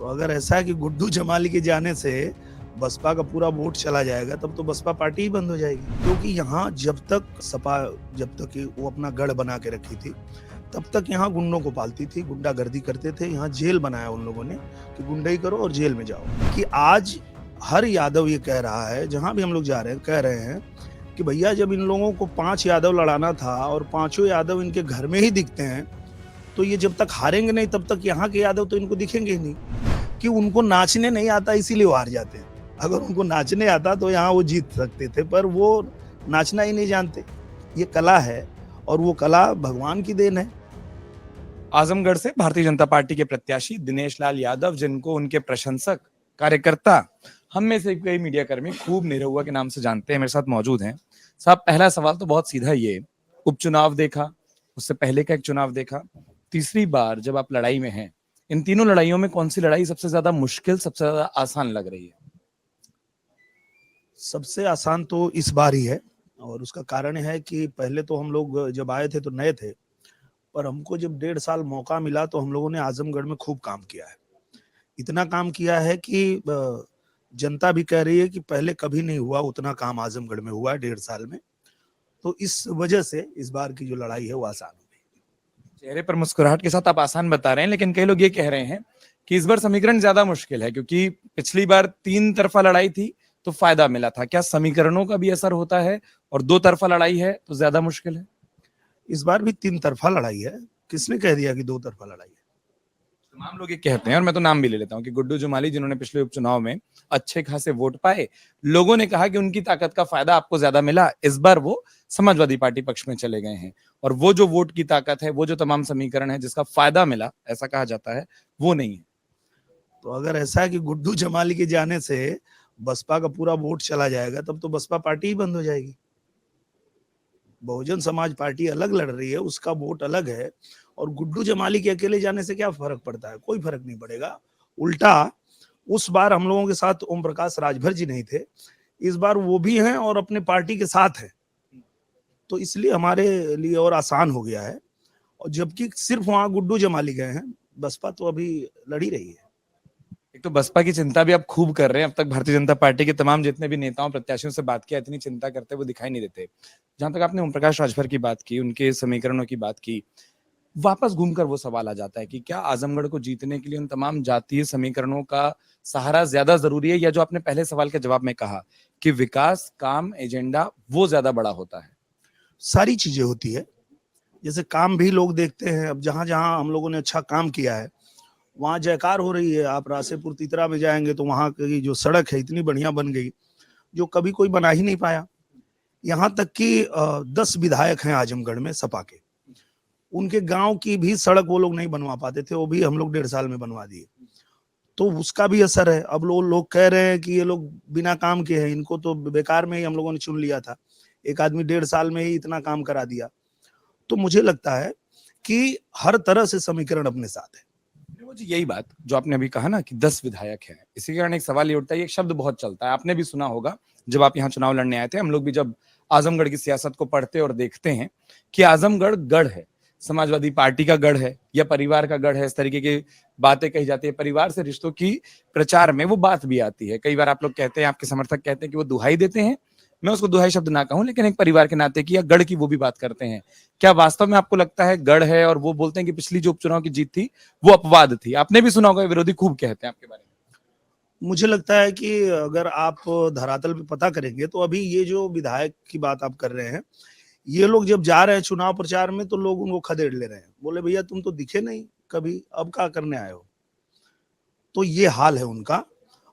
तो अगर ऐसा है कि गुड्डू जमाली के जाने से बसपा का पूरा वोट चला जाएगा, तब तो बसपा पार्टी ही बंद हो जाएगी। क्योंकि यहाँ जब तक सपा, जब तक कि वो अपना गढ़ बना के रखी थी, तब तक यहाँ गुंडों को पालती थी, गुंडागर्दी करते थे। यहाँ जेल बनाया उन लोगों ने कि गुंडई करो और जेल में जाओ। कि आज हर यादव ये कह रहा है, जहां भी हम लोग जा रहे हैं, कह रहे हैं कि भैया जब इन लोगों को 5 यादव लड़ाना था और पांचों यादव इनके घर में ही दिखते हैं, तो ये जब तक हारेंगे नहीं तब तक यहाँ के यादव तो इनको दिखेंगे ही नहीं। कि उनको नाचने नहीं आता इसीलिए वो हार जाते हैं। अगर उनको नाचने आता तो यहाँ वो जीत सकते थे, पर वो नाचना ही नहीं जानते। ये कला है और वो कला भगवान की देन है। आजमगढ़ से भारतीय जनता पार्टी के प्रत्याशी दिनेश लाल यादव, जिनको उनके प्रशंसक, कार्यकर्ता, हम में से कई मीडिया कर्मी खूब निरहुआ के नाम से जानते हैं, मेरे साथ मौजूद हैं। साहब, पहला सवाल तो बहुत सीधा ये, उपचुनाव देखा, उससे पहले का एक चुनाव देखा, तीसरी बार जब आप लड़ाई में हैं, इन तीनों लड़ाइयों में कौन सी लड़ाई सबसे ज्यादा मुश्किल, सबसे ज्यादा आसान लग रही है? सबसे आसान तो इस बार ही है, और उसका कारण है कि पहले तो हम लोग जब आए थे तो नए थे, पर हमको जब 1.5 साल मौका मिला तो हम लोगों ने आजमगढ़ में खूब काम किया है। इतना काम किया है कि जनता भी कह रही है कि पहले कभी नहीं हुआ उतना काम आजमगढ़ में हुआ है 1.5 साल में। तो इस वजह से इस बार की जो लड़ाई है वो आसान हो गई। चेहरे पर मुस्कुराहट के साथ आप आसान बता रहे हैं, लेकिन कई लोग ये कह रहे हैं कि इस बार समीकरण ज्यादा मुश्किल है, क्योंकि पिछली बार 3 तरफा लड़ाई थी तो फायदा मिला था। क्या समीकरणों का भी असर होता है और 2 तरफा लड़ाई है तो ज्यादा मुश्किल है? इस बार भी 3 तरफा लड़ाई है। किसने कह दिया कि 2 तरफा लड़ाई है? तमाम लोग ये कहते हैं, और मैं तो नाम भी ले लेता हूं, कि गुड्डू जमाली, जिन्होंने पिछले उपचुनाव में अच्छे खासे वोट पाए, लोगों ने कहा कि उनकी ताकत का फायदा आपको ज्यादा मिला। इस बार वो समाजवादी पार्टी पक्ष में चले गए हैं, और वो जो वोट की ताकत है, वो जो तमाम समीकरण है जिसका फायदा मिला, ऐसा कहा जाता है, वो नहीं है। तो अगर ऐसा है कि गुड्डू जमाली के जाने से बसपा का पूरा वोट चला जाएगा, तब तो बसपा पार्टी ही बंद हो जाएगी। बहुजन समाज पार्टी अलग लड़ रही है, उसका वोट अलग है, और गुड्डू जमाली के अकेले जाने से क्या फर्क पड़ता है? कोई फर्क नहीं पड़ेगा। उल्टा उस बार हम लोगों के साथ ओम प्रकाश राजभर जी नहीं थे, इस बार वो भी हैं और अपने पार्टी के साथ हैं। तो इसलिए हमारे लिए और आसान हो गया है। और जबकि सिर्फ वहां गुड्डू जमाली गए हैं, बसपा तो अभी लड़ी रही है। एक तो बसपा की चिंता भी आप खूब कर रहे हैं। अब तक भारतीय जनता पार्टी के तमाम जितने भी नेताओं, प्रत्याशियों से बात किया, इतनी चिंता करते हुए दिखाई नहीं देते। जहां तक आपने ओम प्रकाश राजभर की बात की, उनके समीकरणों की बात की, वापस घूमकर वो सवाल आ जाता है कि क्या आजमगढ़ को जीतने के लिए उन तमाम जातीय समीकरणों का सहारा ज्यादा जरूरी है, या जो आपने पहले सवाल के जवाब में कहा कि विकास, काम, एजेंडा वो ज्यादा बड़ा होता है? सारी चीजें होती है। जैसे काम भी लोग देखते हैं। अब जहां जहां हम लोगों ने अच्छा काम किया है, वहां जयकार हो रही है। आप रासेपुर तितरा में जाएंगे तो वहां की जो सड़क है इतनी बढ़िया बन गई, जो कभी कोई बना ही नहीं पाया। यहाँ तक कि 10 विधायक हैं आजमगढ़ में सपा के, उनके गांव की भी सड़क वो लोग नहीं बनवा पाते थे, वो भी हम लोग 1.5 साल में बनवा दिए। तो उसका भी असर है। अब लोग कह रहे हैं कि ये लोग बिना काम के हैं, इनको तो बेकार में ही हम लोगों ने चुन लिया था। एक आदमी 1.5 साल में ही इतना काम करा दिया। तो मुझे लगता है कि हर तरह से समीकरण अपने साथ है। मुझे यही बात जो आपने अभी कहा ना कि 10 विधायक हैं, इसी कारण एक सवाल ये उठता है, एक शब्द बहुत चलता है, आपने भी सुना होगा जब आप यहाँ चुनाव लड़ने आए थे। हम लोग भी जब आजमगढ़ की सियासत को पढ़ते और देखते हैं कि आजमगढ़ गढ़ है, समाजवादी पार्टी का गढ़ है या परिवार का गढ़ है, इस तरीके की बातें कही जाती है। परिवार से रिश्तों की प्रचार में वो बात भी आती है। कई बार आप लोग कहते हैं, आपके समर्थक कहते हैं कि वो दुहाई देते हैं। मैं उसको दुहाई शब्द ना कहूं, लेकिन एक परिवार के नाते की या गढ़ की वो भी बात करते हैं। क्या वास्तव में आपको लगता है गढ़ है, और वो बोलते हैं कि पिछली जो उपचुनाव की जीत थी वो अपवाद थी? आपने भी सुना होगा, विरोधी खूब कहते हैं आपके बारे में। मुझे लगता है कि अगर आप धरातल पे पता करेंगे तो अभी ये जो विधायक की बात आप कर रहे हैं, ये लोग जब जा रहे हैं चुनाव प्रचार में तो लोग उनको खदेड़ ले रहे हैं, बोले भैया तुम तो दिखे नहीं कभी, अब क्या करने आए हो? तो ये हाल है उनका।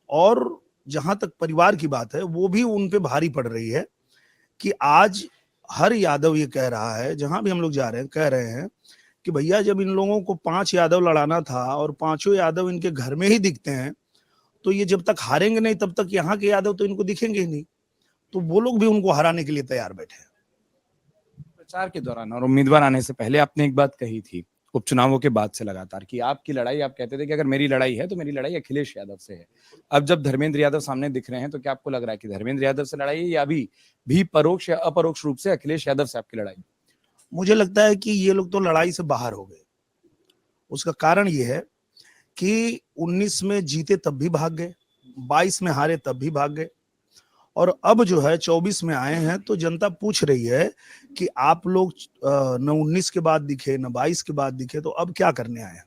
और जहां तक परिवार की बात है, वो भी उन पे भारी पड़ रही है। कि आज हर यादव ये कह रहा है, जहां भी हम लोग जा रहे हैं, कह रहे हैं कि भैया जब इन लोगों को 5 यादव लड़ाना था और पांचों यादव इनके घर में ही दिखते हैं, तो ये जब तक हारेंगे नहीं तब तक यहाँ के यादव तो इनको दिखेंगे ही नहीं। तो वो लोग भी उनको हराने के लिए तैयार बैठे हैं। प्रचार के दौरान और उम्मीदवार आने से पहले आपने एक बात कही थी, उपचुनावों के बाद से लगातार, कि आपकी लड़ाई, आप कहते थे कि अगर मेरी लड़ाई है तो मेरी लड़ाई अखिलेश यादव से है। अब जब धर्मेंद्र यादव सामने दिख रहे हैं, तो क्या आपको लग रहा है कि धर्मेंद्र यादव से लड़ाई है, या अभी भी परोक्ष या अपरोक्ष रूप से अखिलेश यादव से आपकी लड़ाई? मुझे लगता है कि ये लोग तो लड़ाई से बाहर हो गए। उसका कारण ये है कि 19 में जीते तब भी भाग गए, 22 में हारे तब भी भाग गए, और अब जो है 24 में आए हैं तो जनता पूछ रही है कि आप लोग न 19 के बाद दिखे न 22 के बाद दिखे, तो अब क्या करने आए हैं?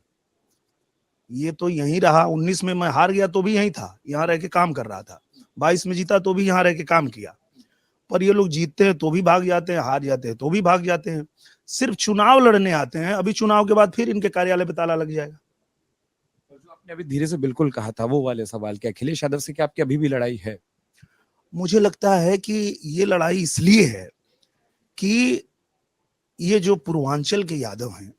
ये तो यहीं रहा। 19 में मैं हार गया तो भी यहीं था, यहाँ रह के काम कर रहा था। 22 में जीता तो भी यहाँ रह के काम किया। पर ये लोग जीतते हैं तो भी भाग जाते हैं, हार जाते हैं तो भी भाग जाते हैं। सिर्फ चुनाव लड़ने आते हैं, अभी चुनाव के बाद फिर इनके कार्यालय पे ताला लग जाएगा। और जो आपने अभी धीरे से बिल्कुल कहा था वो वाले सवाल, कि अखिलेश यादव से क्या आपकी अभी भी लड़ाई है? मुझे लगता है कि ये लड़ाई इसलिए है कि ये जो पूर्वांचल के यादव हैं,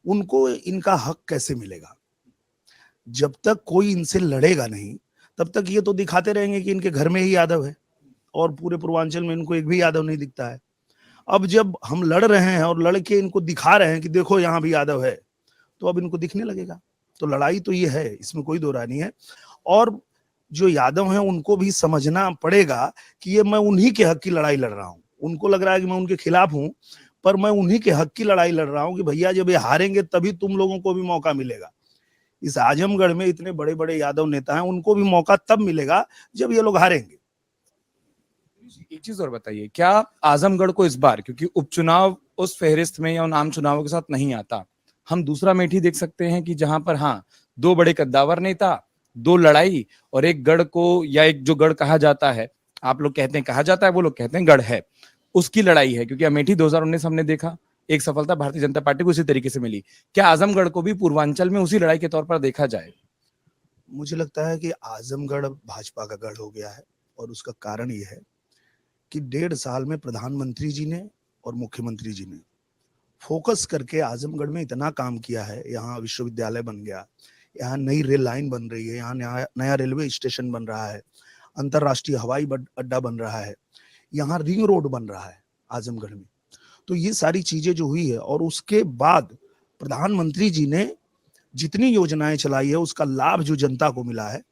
उनको इनका हक कैसे मिलेगा? जब तक कोई इनसे लड़ेगा नहीं, तब तक ये तो दिखाते रहेंगे कि इनके घर में ही यादव है और पूरे पूर्वांचल में इनको एक भी यादव नहीं दिखता है। अब जब हम लड़ रहे हैं और लड़ के इनको दिखा रहे हैं कि देखो यहाँ भी यादव है, तो अब इनको दिखने लगेगा। तो लड़ाई तो ये है, इसमें कोई दो राय नहीं है। और जो यादव हैं उनको भी समझना पड़ेगा कि ये मैं उन्हीं के हक की लड़ाई लड़ रहा हूँ। उनको लग रहा है कि मैं उनके खिलाफ हूँ, पर मैं उन्हीं के हक की लड़ाई लड़ रहा हूँ कि भैया जब ये हारेंगे तभी तुम लोगों को भी मौका मिलेगा। इस आजमगढ़ में इतने बड़े बड़े यादव नेता हैं, उनको भी मौका तब मिलेगा जब ये लोग हारेंगे। एक चीज और बताइए, क्या आजमगढ़ को इस बार, क्योंकि उपचुनाव उस फहरिस्त में या उन आम चुनावों के साथ नहीं आता, हम दूसरा अमेठी देख सकते हैं कि जहां पर हाँ, दो बड़े कद्दावर नेता, दो लड़ाई, और एक गढ़ को, या एक जो गढ़ कहा जाता है, आप लोग कहते हैं कहा जाता है, वो लोग कहते हैं गढ़ है, उसकी लड़ाई है? क्योंकि अमेठी 2019 हमने देखा, एक सफलता भारतीय जनता पार्टी को उसी तरीके से मिली। क्या आजमगढ़ को भी पूर्वांचल में उसी लड़ाई के तौर पर देखा जाए? मुझे लगता है कि आजमगढ़ भाजपा का गढ़ हो गया है, और उसका कारण ये है कि 1.5 साल में प्रधानमंत्री जी ने और मुख्यमंत्री जी ने फोकस करके आजमगढ़ में इतना काम किया है। यहाँ विश्वविद्यालय बन गया, यहाँ नई रेल लाइन बन रही है, यहाँ नया रेलवे स्टेशन बन रहा है, अंतरराष्ट्रीय हवाई अड्डा बन रहा है, यहाँ रिंग रोड बन रहा है आजमगढ़ में। तो ये सारी चीजें जो हुई है, और उसके बाद प्रधानमंत्री जी ने जितनी योजनाएं चलाई है उसका लाभ जो जनता को मिला है,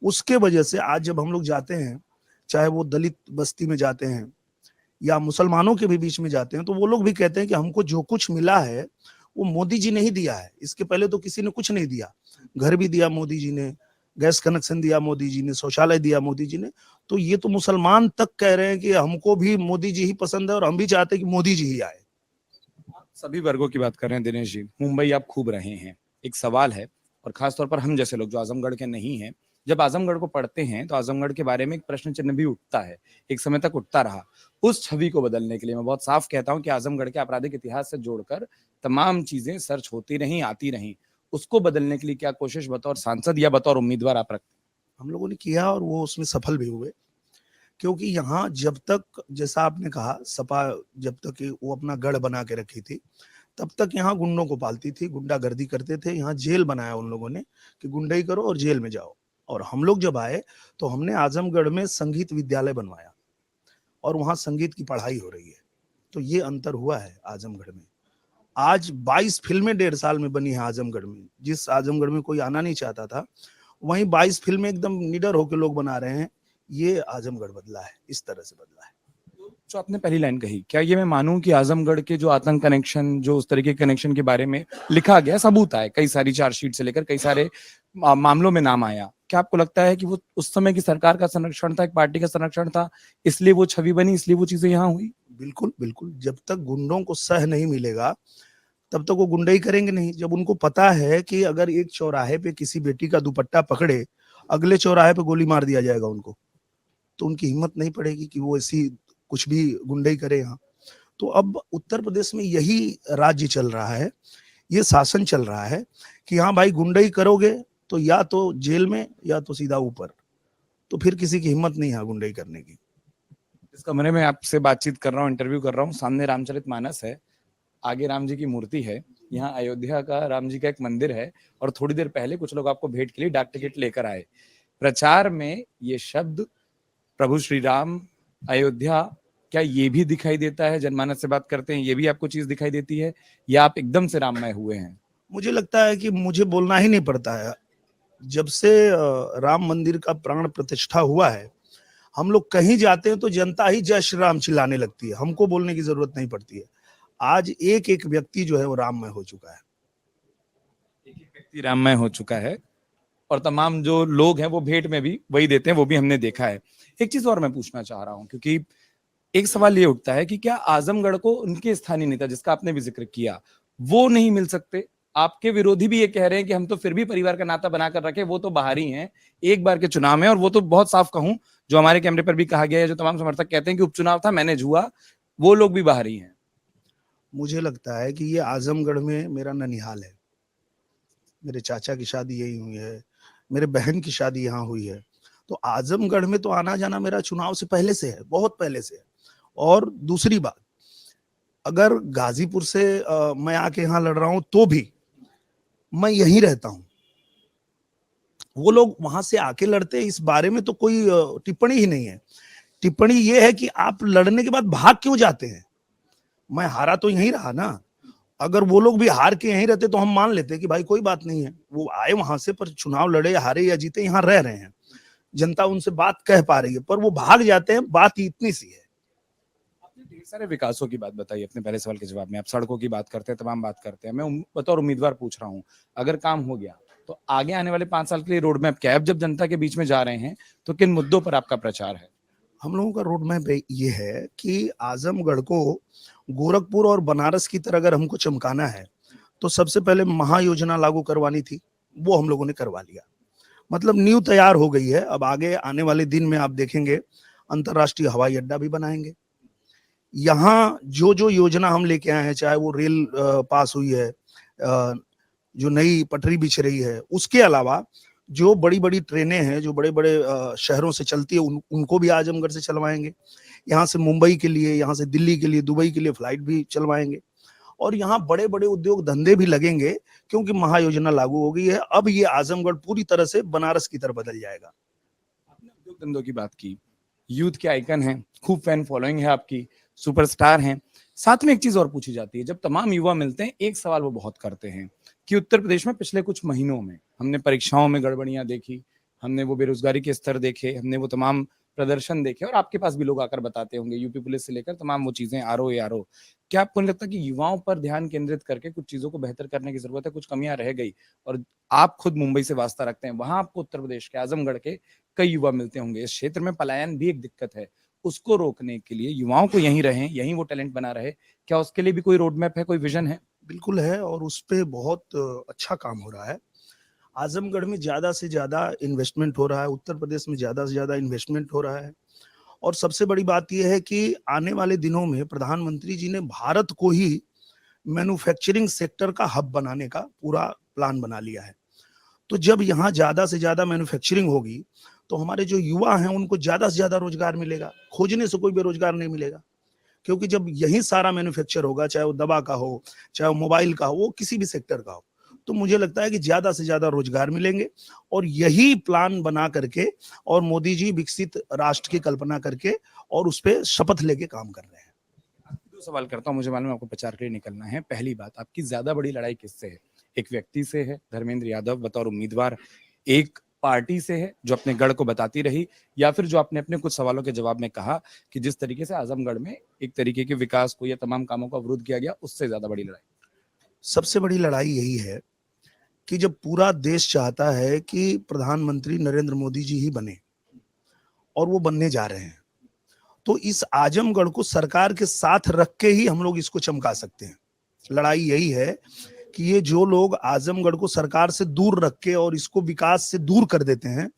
उसके वजह से आज जब हम लोग जाते हैं, चाहे वो दलित बस्ती में जाते हैं या मुसलमानों के भी बीच में जाते हैं, तो वो लोग भी कहते हैं कि हमको जो कुछ मिला है वो मोदी जी ने ही दिया है। इसके पहले तो किसी ने कुछ नहीं दिया। घर भी दिया मोदी जी ने, गैस कनेक्शन दिया मोदी जी ने, शौचालय दिया मोदी जी ने। तो ये तो मुसलमान तक कह रहे हैं कि हमको भी मोदी जी ही पसंद है और हम भी चाहते हैं कि मोदी जी ही आए। सभी वर्गों की बात कर रहे हैं दिनेश जी, मुंबई आप खूब रहे हैं, एक सवाल है, और खासतौर पर हम जैसे लोग जो आजमगढ़ के नहीं हैं, जब आजमगढ़ को पढ़ते हैं तो आजमगढ़ के बारे में एक प्रश्न चिन्ह भी उठता है, एक समय तक उठता रहा। उस छवि को बदलने के लिए मैं बहुत साफ कहता हूं कि आजमगढ़ के आपराधिक इतिहास से जोड़कर तमाम चीजें सर्च होती रहीं, आती रहीं, उसको बदलने के लिए क्या कोशिश बतौर सांसद या बतौर उम्मीदवार आप रखते? हम लोगों ने किया और वो उसमें सफल भी हुए। क्योंकि यहाँ जब तक, जैसा आपने कहा, सपा जब तक वो अपना गढ़ बना के रखी थी, तब तक यहाँ गुंडों को पालती थी, गुंडागर्दी करते थे। यहाँ जेल बनाया उन लोगों ने कि गुंडई करो और जेल में जाओ। और हम लोग जब आए तो हमने आजमगढ़ में संगीत विद्यालय बनवाया और वहाँ संगीत की पढ़ाई हो रही है। तो ये अंतर हुआ है आजमगढ़ में। आज 22 फिल्में 1.5 साल में बनी है आजमगढ़ में। जिस आजमगढ़ में कोई आना नहीं चाहता था, वहीं 22 फिल्में एकदम निडर होकर लोग बना रहे हैं। ये आजमगढ़ बदला है, इस तरह से बदला है। जो आपने पहली लाइन कही, क्या ये मैं मानूं कि आजमगढ़ के जो आतंक कनेक्शन, जो उस तरीके के कनेक्शन के बारे में लिखा गया, सबूत आए, कई सारी चार्जशीट से लेकर कई सारे मामलों में नाम आया, क्या आपको लगता है कि वो उस समय की सरकार का संरक्षण था, एक पार्टी का संरक्षण था, इसलिए वो छवि बनी, इसलिए वो चीजें यहाँ हुई? बिल्कुल बिल्कुल। जब तक गुंडों को सह नहीं मिलेगा तब तक वो गुंडई करेंगे नहीं। जब उनको पता है कि अगर एक चौराहे पे किसी बेटी का दुपट्टा पकड़े, अगले चौराहे पे गोली मार दिया जाएगा उनको, तो उनकी हिम्मत नहीं पड़ेगी कि वो ऐसी कुछ भी गुंडई करे यहाँ। तो अब उत्तर प्रदेश में यही राज्य चल रहा है, ये शासन चल रहा है कि हाँ भाई, गुंडई करोगे तो या तो जेल में या तो सीधा ऊपर। तो फिर किसी की हिम्मत नहीं है गुंडई करने की। इस कमरे में आपसे बातचीत कर रहा हूँ, इंटरव्यू कर रहा हूँ, सामने रामचरितमानस है, आगे राम जी की मूर्ति है, यहाँ अयोध्या का राम जी का एक मंदिर है, और थोड़ी देर पहले कुछ लोग आपको भेंट के लिए डाक टिकट लेकर आए। प्रचार में ये शब्द प्रभु श्री राम, अयोध्या, क्या ये भी दिखाई देता है? जनमानस से बात करते हैं, ये भी आपको चीज दिखाई देती है, या आप एकदम से राममय हुए हैं? मुझे लगता है कि मुझे बोलना ही नहीं पड़ता है। जब से राम मंदिर का प्राण प्रतिष्ठा हुआ है, हम लोग कहीं जाते हैं तो जनता ही जय श्री राम चिल्लाने लगती है, हमको बोलने की जरूरत नहीं पड़ती है। आज एक एक व्यक्ति जो है वो राममय हो चुका है। एक एक व्यक्ति राममय हो चुका है। और तमाम जो लोग हैं वो भेंट में भी वही देते हैं, वो भी हमने देखा है। एक चीज और मैं पूछना चाह रहा हूं, क्योंकि एक सवाल ये उठता है कि क्या आजमगढ़ को उनके स्थानीय नेता, जिसका आपने भी जिक्र किया, वो नहीं मिल सकते? आपके विरोधी भी ये कह रहे हैं कि हम तो फिर भी परिवार का नाता बनाकर रखे, वो तो बाहर ही हैं, एक बार के चुनाव में, और वो तो बहुत साफ कहूं, जो हमारे कैमरे पर भी कहा गया है, जो तमाम समर्थक कहते हैं कि उपचुनाव था, मैनेज हुआ, वो लोग भी बाहर ही हैं। मुझे लगता है कि ये आजमगढ़ में मेरा ननिहाल है। मेरे चाचा की शादी यही हुई है, मेरे बहन की शादी यहाँ हुई है। तो आजमगढ़ में तो आना जाना मेरा चुनाव से पहले से है, बहुत पहले से है। और दूसरी बात, अगर गाजीपुर से मैं आके यहाँ लड़ रहा हूं तो भी मैं यहीं रहता हूं। वो लोग वहां से आके लड़ते हैं, इस बारे में तो कोई टिप्पणी ही नहीं है। टिप्पणी ये है कि आप लड़ने के बाद भाग क्यों जाते हैं? मैं हारा तो यहीं रहा ना। अगर वो लोग भी हार के यहीं रहते तो हम मान लेते कि भाई कोई बात नहीं है, वो आए वहां से, पर चुनाव लड़े, हारे या जीते, यहाँ रह रहे हैं, जनता उनसे बात कह पा रही है, पर वो भाग जाते हैं। बात इतनी सी है। आपने ढेर सारे विकासों की बात बताई अपने पहले सवाल के जवाब में, आप सड़कों की बात करते हैं, तमाम बात करते हैं। मैं बतौर उम्मीदवार पूछ रहा हूँ, अगर काम हो गया तो आगे आने वाले 5 साल के लिए रोड मैप क्या है? अब जब जनता के बीच में जा रहे हैं तो किन मुद्दों पर आपका प्रचार है? हम लोगों का रोड मैप ये है कि आजमगढ़ को गोरखपुर और बनारस की तरह अगर हमको चमकाना है तो सबसे पहले महायोजना लागू करवानी थी, वो हम लोगों ने करवा लिया। मतलब नींव तैयार हो गई है। अब आगे आने वाले दिन में आप देखेंगे अंतर्राष्ट्रीय हवाई अड्डा भी बनाएंगे। यहाँ जो जो योजना हम लेके आए हैं, चाहे वो रेल पास हुई है, जो नई पटरी बिछ रही है, उसके अलावा जो बड़ी बड़ी ट्रेनें हैं, जो बड़े बड़े शहरों से चलती है, उनको भी आजमगढ़ से चलवाएंगे। यहाँ से मुंबई के लिए, यहाँ से दिल्ली के लिए, दुबई के लिए फ्लाइट भी चलवाएंगे। और यहाँ बड़े बड़े उद्योग धंधे भी लगेंगे, क्योंकि महायोजना लागू हो गई है। अब ये आजमगढ़ पूरी तरह से बनारस की तरफ बदल जाएगा। आपने उद्योग धंधों की बात की, यूथ के आइकन हैं, खूब फैन फॉलोइंग है आपकी, सुपरस्टार हैं। साथ में एक चीज और पूछी जाती है, जब तमाम युवा मिलते हैं एक सवाल वो बहुत करते हैं कि उत्तर प्रदेश में पिछले कुछ महीनों में हमने परीक्षाओं में गड़बड़ियां देखी, हमने वो बेरोजगारी के स्तर देखे, हमने वो तमाम प्रदर्शन देखे, और आपके पास भी लोग आकर बताते होंगे, यूपी पुलिस से लेकर तमाम वो चीजें, आरओ। क्या आपको नहीं लगता कि युवाओं पर ध्यान केंद्रित करके कुछ चीजों को बेहतर करने की जरूरत है? कुछ कमियां रह गई, और आप खुद मुंबई से वास्ता रखते हैं, वहां आपको उत्तर प्रदेश के आजमगढ़ के कई युवा मिलते होंगे, इस क्षेत्र में पलायन भी एक दिक्कत है, उसको रोकने के लिए युवाओं को यहीं रहें, यहीं वो टैलेंट बना रहे, क्या उसके लिए भी कोई रोड मैप है, कोई विजन है? बिल्कुल है, और उस पे बहुत अच्छा काम हो रहा है। आजमगढ़ में ज्यादा से ज्यादा इन्वेस्टमेंट हो रहा है, उत्तर प्रदेश में ज्यादा से ज्यादा इन्वेस्टमेंट हो रहा है। और सबसे बड़ी बात यह है कि आने वाले दिनों में प्रधानमंत्री जी ने भारत को ही मैन्युफैक्चरिंग सेक्टर का हब बनाने का पूरा प्लान बना लिया है। तो जब यहाँ ज्यादा से ज्यादा मैन्युफैक्चरिंग होगी तो हमारे जो युवा हैं उनको ज्यादा से ज्यादा रोजगार मिलेगा, खोजने से कोई बेरोजगार नहीं मिलेगा। क्योंकि जब यही सारा मैन्युफैक्चर होगा, चाहे वो दवा का हो, चाहे वो मोबाइल का हो, वो किसी भी सेक्टर का हो, तो मुझे लगता है कि ज्यादा से ज्यादा रोजगार मिलेंगे। और यही प्लान बना करके और मोदी जी विकसित राष्ट्र की कल्पना करके और उस पर शपथ लेके काम कर रहे हैं। आपसे 2 सवाल करता हूं, मुझे मालूम है आपको प्रचार के लिए निकलना है। पहली बात, आपकी ज्यादा बड़ी लड़ाई किससे है? एक व्यक्ति से है, धर्मेंद्र यादव बतौर उम्मीदवार, एक पार्टी से है जो अपने गढ़ को बताती रही, या फिर जो आपने अपने कुछ सवालों के जवाब में कहा कि जिस तरीके से आजमगढ़ में एक तरीके के विकास को या तमाम कामों का अवरुद्ध किया गया, उससे ज्यादा बड़ी लड़ाई? सबसे बड़ी लड़ाई यही है कि जब पूरा देश चाहता है कि प्रधानमंत्री नरेंद्र मोदी जी ही बने, और वो बनने जा रहे हैं, तो इस आजमगढ़ को सरकार के साथ रख के ही हम लोग इसको चमका सकते हैं। लड़ाई यही है कि ये जो लोग आजमगढ़ को सरकार से दूर रख के और इसको विकास से दूर कर देते हैं,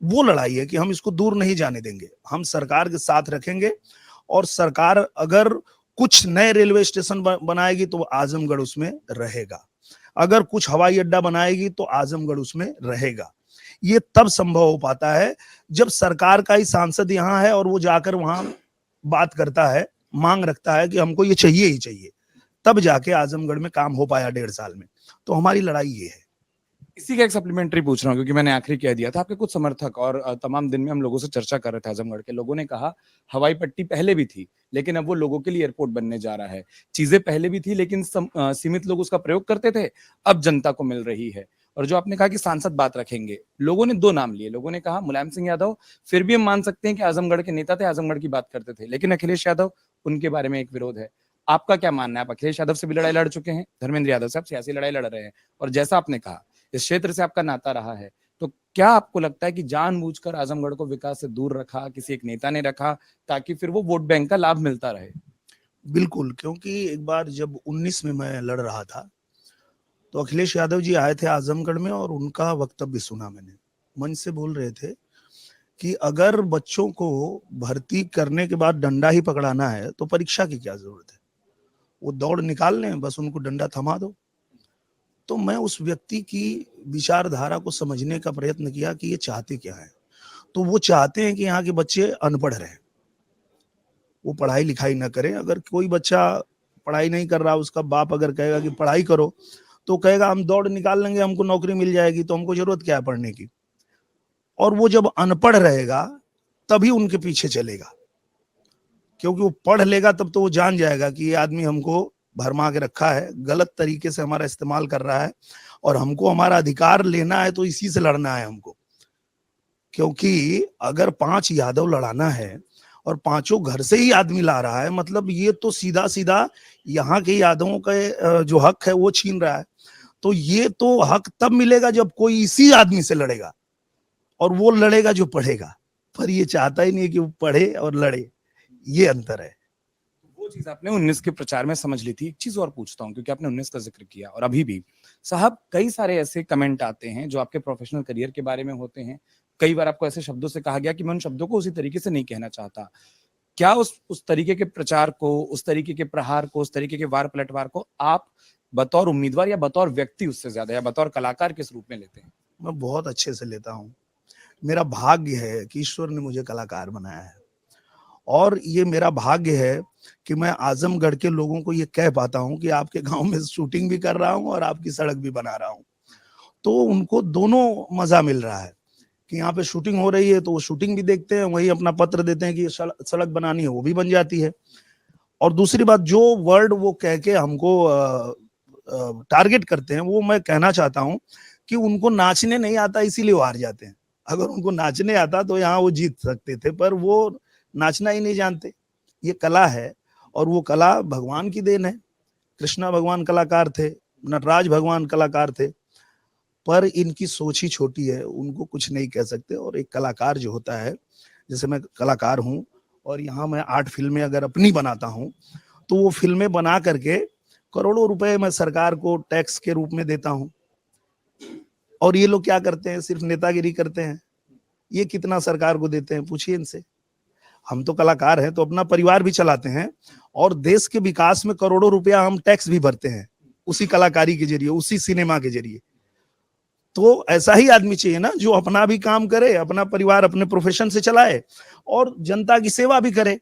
वो लड़ाई है कि हम इसको दूर नहीं जाने देंगे। हम सरकार के साथ रखेंगे, और सरकार अगर कुछ नए रेलवे स्टेशन बनाएगी तो आजमगढ़ उसमें रहेगा। अगर कुछ हवाई अड्डा बनाएगी तो आजमगढ़ उसमें रहेगा। ये तब संभव हो पाता है जब सरकार का ही सांसद यहाँ है और वो जाकर वहां बात करता है, मांग रखता है कि हमको ये चाहिए ही चाहिए, तब जाके आजमगढ़ में काम हो पाया 1.5 साल में। तो हमारी लड़ाई ये है। इसी का एक सप्लीमेंट्री पूछ रहा हूँ, क्योंकि मैंने आखिरी कह दिया था। आपके कुछ समर्थक और तमाम दिन में हम लोगों से चर्चा कर रहे थे, आजमगढ़ के लोगों ने कहा हवाई पट्टी पहले भी थी, लेकिन अब वो लोगों के लिए एयरपोर्ट बनने जा रहा है। चीजें पहले भी थी, लेकिन सीमित लोग उसका प्रयोग करते थे, अब जनता को मिल रही है। और जो आपने कहा कि सांसद बात रखेंगे, लोगों ने 2 नाम लिए। लोगों ने कहा मुलायम सिंह यादव, फिर भी हम मान सकते हैं कि आजमगढ़ के नेता थे, आजमगढ़ की बात करते थे, लेकिन अखिलेश यादव, उनके बारे में एक विरोध है। आपका क्या मानना है? आप अखिलेश यादव से भी लड़ाई लड़ चुके हैं, धर्मेंद्र यादव से आप सियासी लड़ाई लड़ रहे हैं, और जैसा आपने कहा इस क्षेत्र से आपका नाता रहा है, तो क्या आपको लगता है कि जानबूझकर आजमगढ़ को विकास से दूर रखा, किसी एक नेता ने रखा, ताकि फिर वो वोट बैंक का लाभ मिलता रहे? बिल्कुल, क्योंकि एक बार जब 19 में मैं लड़ रहा था, तो अखिलेश यादव जी आए थे आजमगढ़ में और उनका वक्तव्य सुना मैंने। मंच से बोल रहे थे कि अगर बच्चों को भर्ती करने के बाद डंडा ही पकड़ाना है, तो परीक्षा की क्या ज़रूरत है? वो दौड़ निकाल लें, बस उनको डंडा थमा दो। तो मैं उस व्यक्ति की विचारधारा को समझने का प्रयत्न किया कि ये चाहते क्या हैं। तो वो चाहते हैं कि यहाँ के बच्चे अनपढ़ रहें, वो पढ़ाई लिखाई ना करें। अगर कोई बच्चा पढ़ाई नहीं कर रहा, उसका बाप अगर कहेगा कि पढ़ाई करो, तो कहेगा हम दौड़ निकाल लेंगे, हमको नौकरी मिल जाएगी, तो हमको जरूरत क्या है पढ़ने की। और वो जब अनपढ़ रहेगा तभी उनके पीछे चलेगा, क्योंकि वो पढ़ लेगा तब तो वो जान जाएगा कि ये आदमी हमको भरमा के रखा है, गलत तरीके से हमारा इस्तेमाल कर रहा है और हमको हमारा अधिकार लेना है, तो इसी से लड़ना है हमको। क्योंकि अगर 5 यादव लड़ाना है और पांचों घर से ही आदमी ला रहा है, मतलब ये तो सीधा सीधा यहाँ के यादवों का जो हक है वो छीन रहा है। तो ये तो हक तब मिलेगा जब कोई इसी आदमी से लड़ेगा, और वो लड़ेगा जो पढ़ेगा। पर ये चाहता ही नहीं कि वो पढ़े और लड़े, ये अंतर है। वो चीज आपने 19 के प्रचार में समझ ली थी। एक चीज और पूछता हूँ, क्योंकि आपने 19 का जिक्र किया और अभी भी साहब कई सारे ऐसे कमेंट आते हैं जो आपके प्रोफेशनल करियर के बारे में होते हैं। कई बार आपको ऐसे शब्दों से कहा गया कि मैं उन शब्दों को उसी तरीके से नहीं कहना चाहता। क्या उस तरीके के प्रचार को, उस तरीके के प्रहार को, उस तरीके के वार पलटवार को आप बतौर उम्मीदवार या बतौर व्यक्ति उससे ज्यादा या बतौर कलाकार किस रूप में लेते हैं? मैं बहुत अच्छे से लेता हूँ। मेरा भाग्य है कि ईश्वर ने मुझे कलाकार बनाया है, और ये मेरा भाग्य है कि मैं आजमगढ़ के लोगों को ये कह पाता हूँ कि आपके गांव में शूटिंग भी कर रहा हूँ और आपकी सड़क भी बना रहा हूँ। तो उनको दोनों मजा मिल रहा है कि यहाँ पे शूटिंग हो रही है, तो वो शूटिंग भी देखते हैं, वही अपना पत्र देते हैं कि सड़क बनानी है, वो भी बन जाती है। और दूसरी बात, जो वर्ड वो कह के हमको टारगेट करते हैं, वो मैं कहना चाहता हूँ कि उनको नाचने नहीं आता, इसीलिए वो हार जाते हैं। अगर उनको नाचने आता तो यहाँ वो जीत सकते थे, पर वो नाचना ही नहीं जानते। ये कला है, और वो कला भगवान की देन है। कृष्णा भगवान कलाकार थे, नटराज भगवान कलाकार थे, पर इनकी सोच ही छोटी है, उनको कुछ नहीं कह सकते। और एक कलाकार जो होता है, जैसे मैं कलाकार हूँ और यहाँ मैं 8 फिल्में अगर अपनी बनाता हूँ, तो वो फिल्में बना करके करोड़ों रुपए मैं सरकार को टैक्स के रूप में देता हूँ। और ये लोग क्या करते हैं, सिर्फ नेतागिरी करते हैं। ये कितना सरकार को देते हैं, पूछिए इनसे। हम तो कलाकार हैं, तो अपना परिवार भी चलाते हैं, और देश के विकास में करोड़ों रुपया हम टैक्स भी भरते हैं, उसी कलाकारी के जरिए, उसी सिनेमा के जरिए। तो ऐसा ही आदमी चाहिए ना, जो अपना भी काम करे, अपना परिवार अपने प्रोफेशन से चलाए और जनता की सेवा भी करे।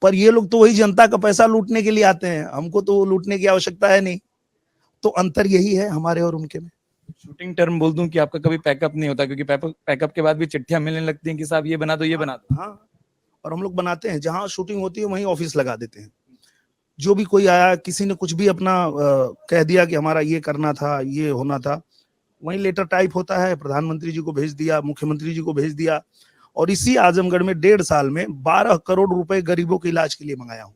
पर ये लोग तो वही जनता का पैसा लूटने के लिए आते हैं, हमको तो लूटने की आवश्यकता है नहीं। तो अंतर यही है हमारे और उनके में। शूटिंग टर्म बोल दूं कि आपका कभी पैकअप नहीं होता, क्योंकि पैकअप के बाद भी चिट्ठियां मिलने लगती हैं कि साहब ये बना दो, ये बना दो। हाँ, और हम लोग बनाते हैं, जहां शूटिंग होती है वहीं ऑफिस लगा देते हैं। जो भी कोई आया, किसी ने कुछ भी अपना कह दिया कि हमारा ये करना था, ये होना था, वहीं लेटर टाइप होता है, प्रधानमंत्री जी को भेज दिया, मुख्यमंत्री जी को भेज दिया। और इसी आजमगढ़ में 1.5 साल में 12 करोड़ रुपए गरीबों के इलाज के लिए मंगाया हूं।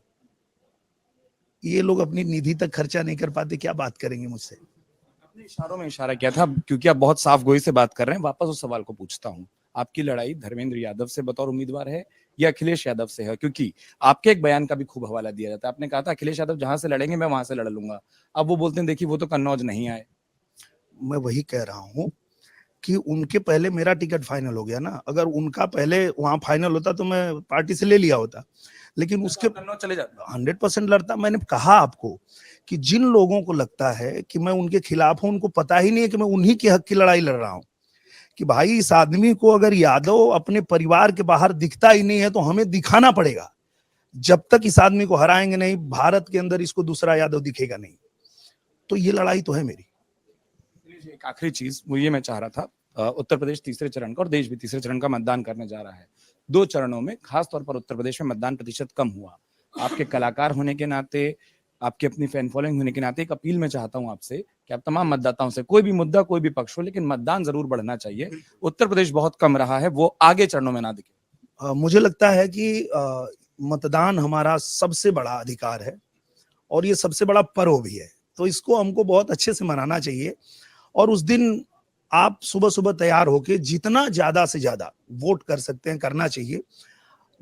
ये लोग अपनी निधि तक खर्चा नहीं कर पाते, क्या बात करेंगे मुझसे। आपने इशारों में इशारा किया था, क्योंकि आप बहुत साफ गोई से बात कर रहे हैं। वापस उस सवाल को पूछता हूँ, आपकी लड़ाई धर्मेंद्र यादव से बतौर उम्मीदवार है या अखिलेश यादव से है? क्योंकि आपके एक बयान का भी खूब हवाला दिया जाता है। आपने कहा था अखिलेश यादव जहां से लड़ेंगे मैं वहां से लड़ लूंगा। अब वो बोलते हैं देखिए वो तो कन्नौज नहीं आए। मैं वही कह रहा हूँ कि उनके पहले मेरा टिकट फाइनल हो गया ना। अगर उनका पहले वहां फाइनल होता तो मैं पार्टी से ले लिया होता, लेकिन उसके कन्नौज चले जाते 100% लड़ता। मैंने कहा आपको कि जिन लोगों को लगता है कि मैं उनके खिलाफ हूं, उनको पता ही नहीं है कि मैं उन्हीं के हक की लड़ाई लड़ रहा हूं। कि भाई, इस आदमी को अगर यादव अपने परिवार के बाहर दिखता ही नहीं है, तो हमें दिखाना पड़ेगा। जब तक इस आदमी को हराएंगे नहीं, भारत के अंदर इसको दूसरा यादव दिखेगा नहीं। तो ये लड़ाई तो है मेरी। एक आखिरी चीज वो ये मैं चाह रहा था, उत्तर प्रदेश तीसरे चरण का और देश भी तीसरे चरण का मतदान करने जा रहा है। 2 चरणों में खासतौर पर उत्तर प्रदेश में मतदान प्रतिशत कम हुआ। आपके कलाकार होने के नाते, आपकी अपनी फैन फॉलोइंग होने के नाते एक अपील मैं चाहता हूं आपसे कि आप तमाम मतदाताओं से, कोई भी मुद्दा कोई भी पक्ष हो, लेकिन मतदान जरूर बढ़ना चाहिए। उत्तर प्रदेश बहुत कम रहा है, वो आगे चरणों में ना दिखे। मुझे लगता है कि मतदान हमारा सबसे बड़ा अधिकार है, और ये सबसे बड़ा पर्व भी है। तो इसको हमको बहुत अच्छे से मनाना चाहिए। और उस दिन आप सुबह सुबह तैयार होके जितना ज्यादा से ज्यादा वोट कर सकते हैं करना चाहिए।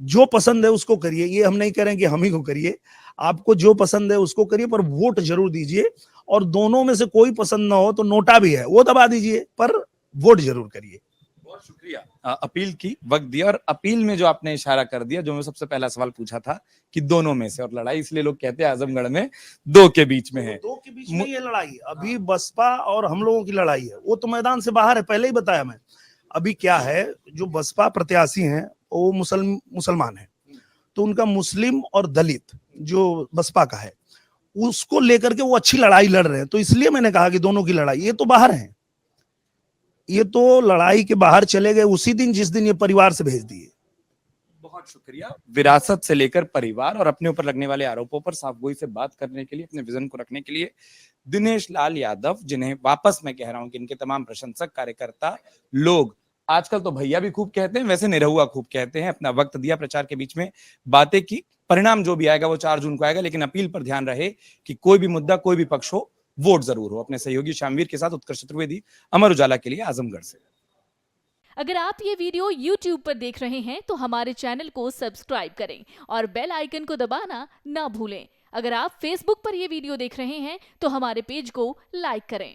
जो पसंद है उसको करिए, ये हम नहीं कह रहे हैं कि हम ही को करिए, आपको जो पसंद है उसको करिए, पर वोट जरूर दीजिए। और दोनों में से कोई पसंद ना हो तो नोटा भी है वो दबा दीजिए, पर वोट जरूर करिए। बहुत शुक्रिया। अपील की वक्त दिया, और अपील में जो आपने इशारा कर दिया, जो मैं सबसे पहला सवाल पूछा था कि दोनों में से, और लड़ाई इसलिए लोग कहते हैं आजमगढ़ में दो के बीच में है। दो के बीच में ये लड़ाई अभी बसपा और हम लोगों की लड़ाई है, वो तो मैदान से बाहर है, पहले ही बताया मैं। अभी क्या है, जो बसपा प्रत्याशी हैं वो मुसलमान है, तो उनका मुस्लिम और दलित जो बसपा का है उसको लेकर के वो अच्छी लड़ाई लड़ रहे हैं, तो इसलिए मैंने कहा कि दोनों की लड़ाई, ये तो बाहर है, ये तो लड़ाई के बाहर चले गए उसी दिन जिस दिन ये परिवार से भेज दिए। बहुत शुक्रिया। विरासत से लेकर परिवार और अपने ऊपर लगने वाले आरोपों पर साफगोई से बात करने के लिए, अपने विजन को रखने के लिए दिनेश लाल यादव, जिन्हें वापस मैं कह रहा हूं कि इनके तमाम प्रशंसक कार्यकर्ता लोग आजकल तो भैया भी खूब कहते हैं, वैसे निरहुआ खूब कहते हैं, अपना वक्त दिया प्रचार के बीच में, बातें की। परिणाम जो भी आएगा वो 4 जून को आएगा, लेकिन अपील पर ध्यान रहे कि कोई भी मुद्दा, कोई भी पक्ष हो, वोट जरूर हो। अपने सहयोगी शामवीर के साथ उत्कर्ष चतुर्वेदी, अमर उजाला के लिए, आजमगढ़ से। अगर आप ये वीडियो YouTube पर देख रहे हैं तो हमारे चैनल को सब्सक्राइब करें और बेल आइकन को दबाना ना भूलें। अगर आप Facebook पर ये वीडियो देख रहे हैं तो हमारे पेज को लाइक करें।